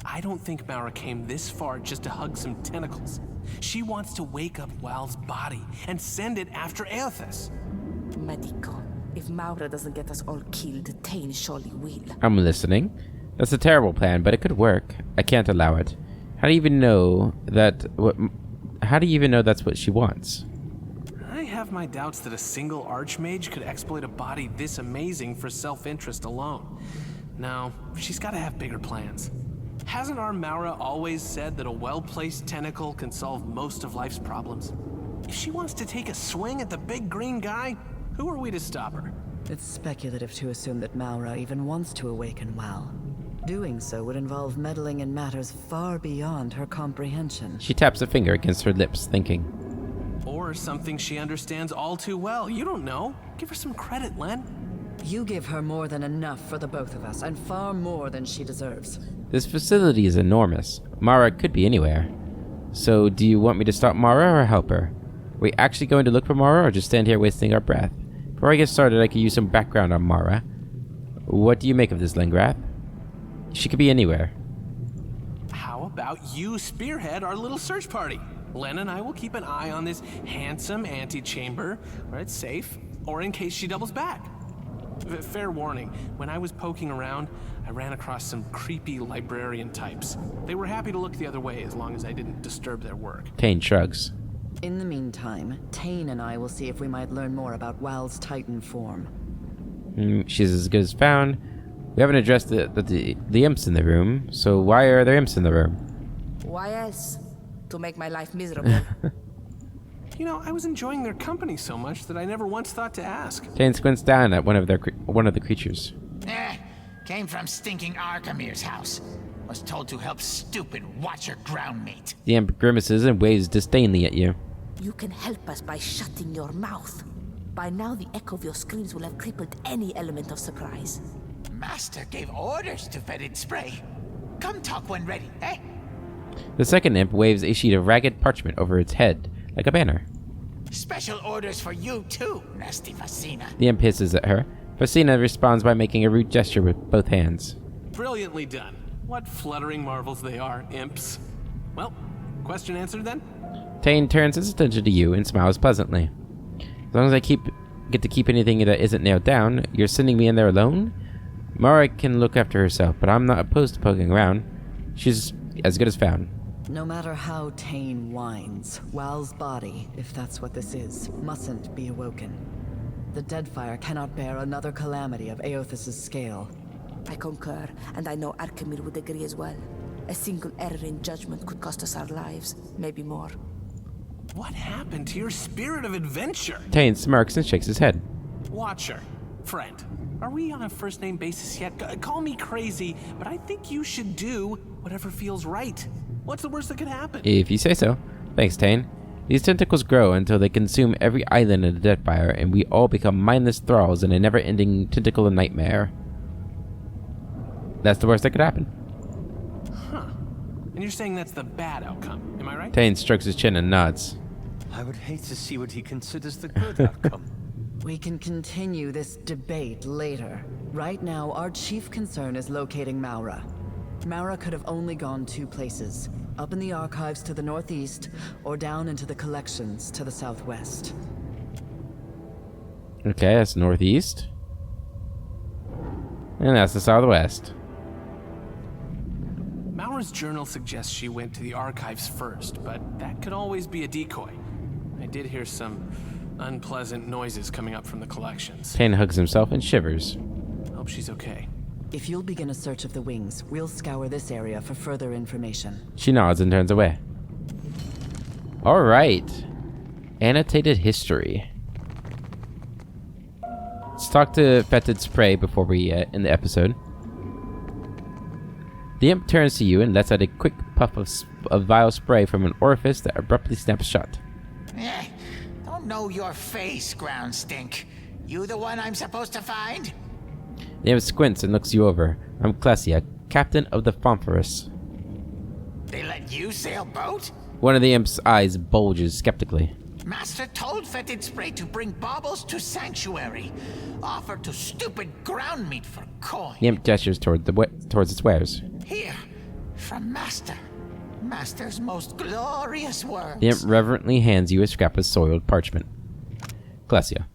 I don't think Maura came this far just to hug some tentacles. She wants to wake up Wal's body and send it after Aethys. Medico, if Maura doesn't get us all killed, Tane surely will. I'm listening. That's a terrible plan, but it could work. I can't allow it. How do you even know that's what she wants? I have my doubts that a single archmage could exploit a body this amazing for self-interest alone. No, she's got to have bigger plans. Hasn't our Maura always said that a well-placed tentacle can solve most of life's problems? If she wants to take a swing at the big green guy, who are we to stop her? It's speculative to assume that Maura even wants to awaken Wal. Doing so would involve meddling in matters far beyond her comprehension. She taps a finger against her lips, thinking. Or something she understands all too well. You don't know. Give her some credit, Len. You give her more than enough for the both of us, and far more than she deserves. This facility is enormous. Mara could be anywhere. So, do you want me to stop Mara or help her? Are we actually going to look for Mara or just stand here wasting our breath? Before I get started, I could use some background on Mara. What do you make of this, Lengrath? She could be anywhere. How about you spearhead our little search party? Len and I will keep an eye on this handsome antechamber where it's safe, or in case she doubles back. Fair warning, when I was poking around, I ran across some creepy librarian types. They were happy to look the other way as long as I didn't disturb their work. Tane shrugs. In the meantime, Tane and I will see if we might learn more about Wal's Titan form. She's as good as found. We haven't addressed the imps in the room, so why are there imps in the room? Why else? To make my life miserable. You know, I was enjoying their company so much that I never once thought to ask. Tane squints down at one of the creatures. Came from stinking Arkamir's house. Was told to help stupid Watcher ground meat. The imp grimaces and waves disdainly at you. You can help us by shutting your mouth. By now, the echo of your screams will have crippled any element of surprise. Master gave orders to fetid spray. Come talk when ready, eh? The second imp waves a sheet of ragged parchment over its head, like a banner. Special orders for you too, nasty Facina. The imp hisses at her. Facina responds by making a rude gesture with both hands. Brilliantly done. What fluttering marvels they are, imps. Well, question answered then? Tane turns his attention to you and smiles pleasantly. As long as I get to keep anything that isn't nailed down, you're sending me in there alone? Mara can look after herself, but I'm not opposed to poking around. She's as good as found. No matter how Tane whines, Wal's body, if that's what this is, mustn't be awoken. The Deadfire cannot bear another calamity of Aothis' scale. I concur, and I know Arkamir would agree as well. A single error in judgment could cost us our lives, maybe more. What happened to your spirit of adventure? Tane smirks and shakes his head. Watcher, friend, are we on a first-name basis yet? Call me crazy, but I think you should do whatever feels right. What's the worst that could happen? If you say so. Thanks, Tane. These tentacles grow until they consume every island in the Deadfire, and we all become mindless thralls in a never-ending tentacle nightmare. That's the worst that could happen. Huh. And you're saying that's the bad outcome, am I right? Tane strokes his chin and nods. I would hate to see what he considers the good outcome. We can continue this debate later. Right now, our chief concern is locating Maura. Maura could have only gone two places. Up in the archives to the northeast, or down into the collections to the southwest. Okay, that's northeast. And that's the southwest. Maura's journal suggests she went to the archives first, but that could always be a decoy. I did hear some unpleasant noises coming up from the collections. Tane hugs himself and shivers. Hope she's okay. If you'll begin a search of the wings, we'll scour this area for further information. She nods and turns away. Alright. Annotated history. Let's talk to Fetid Spray before we end the episode. The imp turns to you and lets out a quick puff of vile spray from an orifice that abruptly snaps shut. Don't know your face, ground stink. You the one I'm supposed to find? The imp squints and looks you over. I'm Clesia, captain of the Phosphorus. They let you sail boat? One of the imp's eyes bulges skeptically. Master told Fetid Spray to bring baubles to Sanctuary. Offer to stupid ground meat for coin. The imp gestures towards its wares. Here, from Master. Master's most glorious words. The imp reverently hands you a scrap of soiled parchment. Clesia,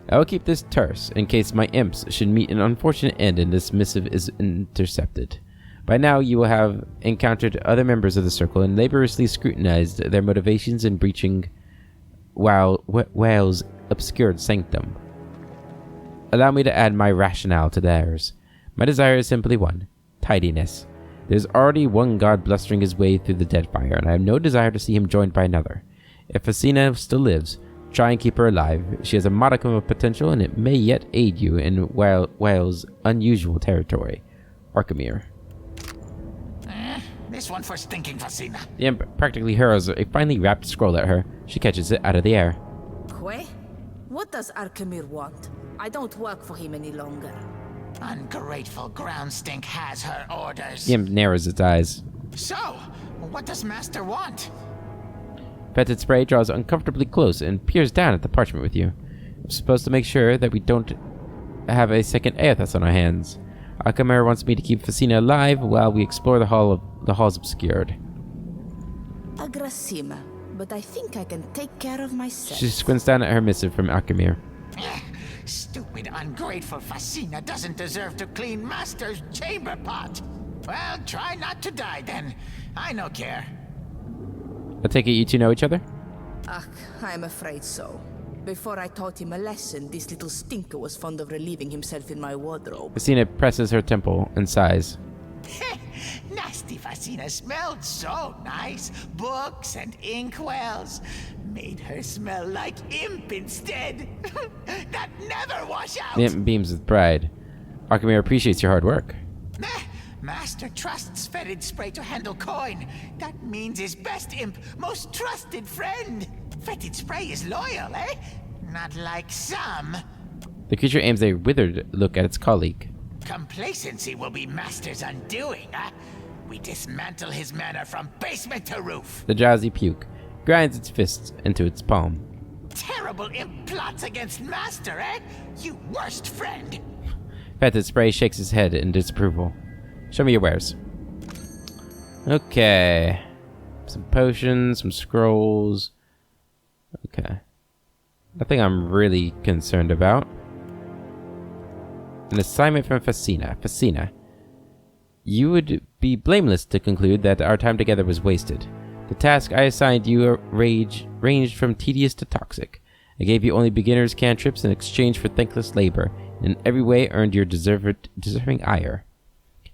I will keep this terse in case my imps should meet an unfortunate end and this missive is intercepted. By now you will have encountered other members of the Circle and laboriously scrutinized their motivations in breaching Whale's obscured sanctum. Allow me to add my rationale to theirs. My desire is simply one: tidiness. There's already one god blustering his way through the Deadfire, and I have no desire to see him joined by another. If Facina still lives, try and keep her alive. She has a modicum of potential, and it may yet aid you in Whale's unusual territory, Arkamir. This one for stinking Fasina. The imp practically hurls a finely wrapped scroll at her. She catches it out of the air. Kwe? What does Arkemir want? I don't work for him any longer. Ungrateful ground stink has her orders. The imp narrows its eyes. So, what does Master want? Fetid Spray draws uncomfortably close and peers down at the parchment with you. I'm supposed to make sure that we don't have a second Aethys on our hands. Arkemir wants me to keep Fasina alive while we explore the halls obscured. Agrasima, but I think I can take care of myself. She squints down at her missive from Arkemir. Stupid, ungrateful Fasina doesn't deserve to clean Master's chamber pot. Well, try not to die then. I no care. I take it you two know each other? Ach, I'm afraid so. Before I taught him a lesson, this little stinker was fond of relieving himself in my wardrobe. Fasina presses her temple and sighs. Nasty Fasina smelled so nice. Books and inkwells. Made her smell like imp instead. That never wash out. The imp beams with pride. Arkemir appreciates your hard work. Master trusts Fetid Spray to handle coin. That means his best imp, most trusted friend. Fetid Spray is loyal, eh? Not like some. The creature aims a withered look at its colleague. Complacency will be Master's undoing, huh? We dismantle his manor from basement to roof. The drowsy puke grinds its fists into its palm. Terrible imp plots against Master, eh? You worst friend. Fetid Spray shakes his head in disapproval. Show me your wares. Okay. Some potions, some scrolls. Okay. Nothing I'm really concerned about. An assignment from Fasina. Fasina, you would be blameless to conclude that our time together was wasted. The task I assigned you ranged from tedious to toxic. I gave you only beginner's cantrips in exchange for thankless labor, and in every way earned your deserving ire.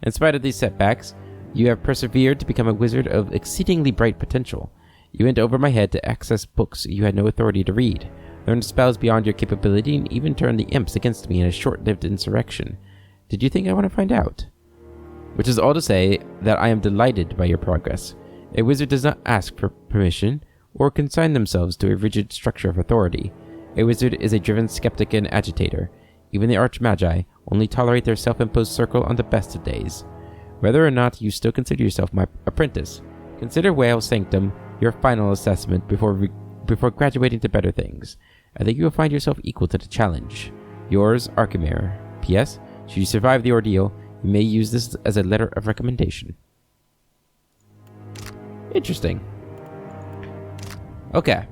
In spite of these setbacks, you have persevered to become a wizard of exceedingly bright potential. You went over my head to access books you had no authority to read, learned spells beyond your capability, and even turned the imps against me in a short-lived insurrection. Did you think I want to find out? Which is all to say that I am delighted by your progress. A wizard does not ask for permission or consign themselves to a rigid structure of authority. A wizard is a driven skeptic and agitator. Even the archmagi only tolerate their self-imposed circle on the best of days. Whether or not you still consider yourself my apprentice, consider Whale Sanctum your final assessment before graduating to better things. I think you will find yourself equal to the challenge. Yours, Arkemir. P.S. Should you survive the ordeal, you may use this as a letter of recommendation. Interesting. Okay.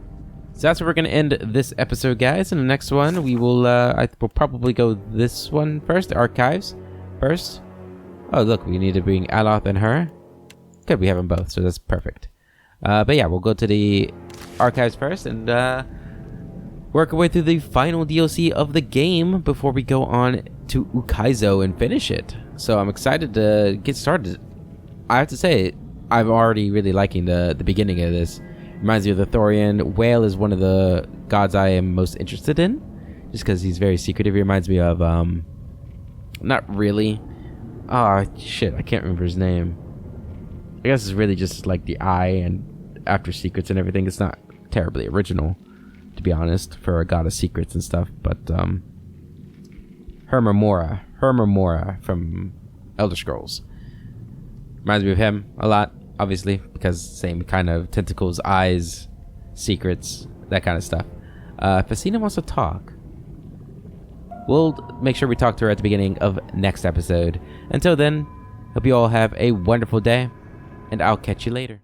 So that's where we're going to end this episode, guys. In the next one, we will, we'll probably go this one first, the archives first. Oh, look, we need to bring Aloth and her. Good, we have them both, so that's perfect. But yeah, we'll go to the archives first and work our way through the final DLC of the game before we go on to Ukaizo and finish it. So I'm excited to get started. I have to say, I'm already really liking the beginning of this. Reminds me of the Thorian. Whale is one of the gods I am most interested in, just because he's very secretive. He reminds me of, not really. Oh, shit, I can't remember his name. I guess it's really just like the eye and after secrets and everything. It's not terribly original, to be honest, for a god of secrets and stuff. But, Hermamora from Elder Scrolls. Reminds me of him a lot, obviously, because same kind of tentacles, eyes, secrets, that kind of stuff. Fasina wants to talk. We'll make sure we talk to her at the beginning of next episode. Until then, hope you all have a wonderful day, and I'll catch you later.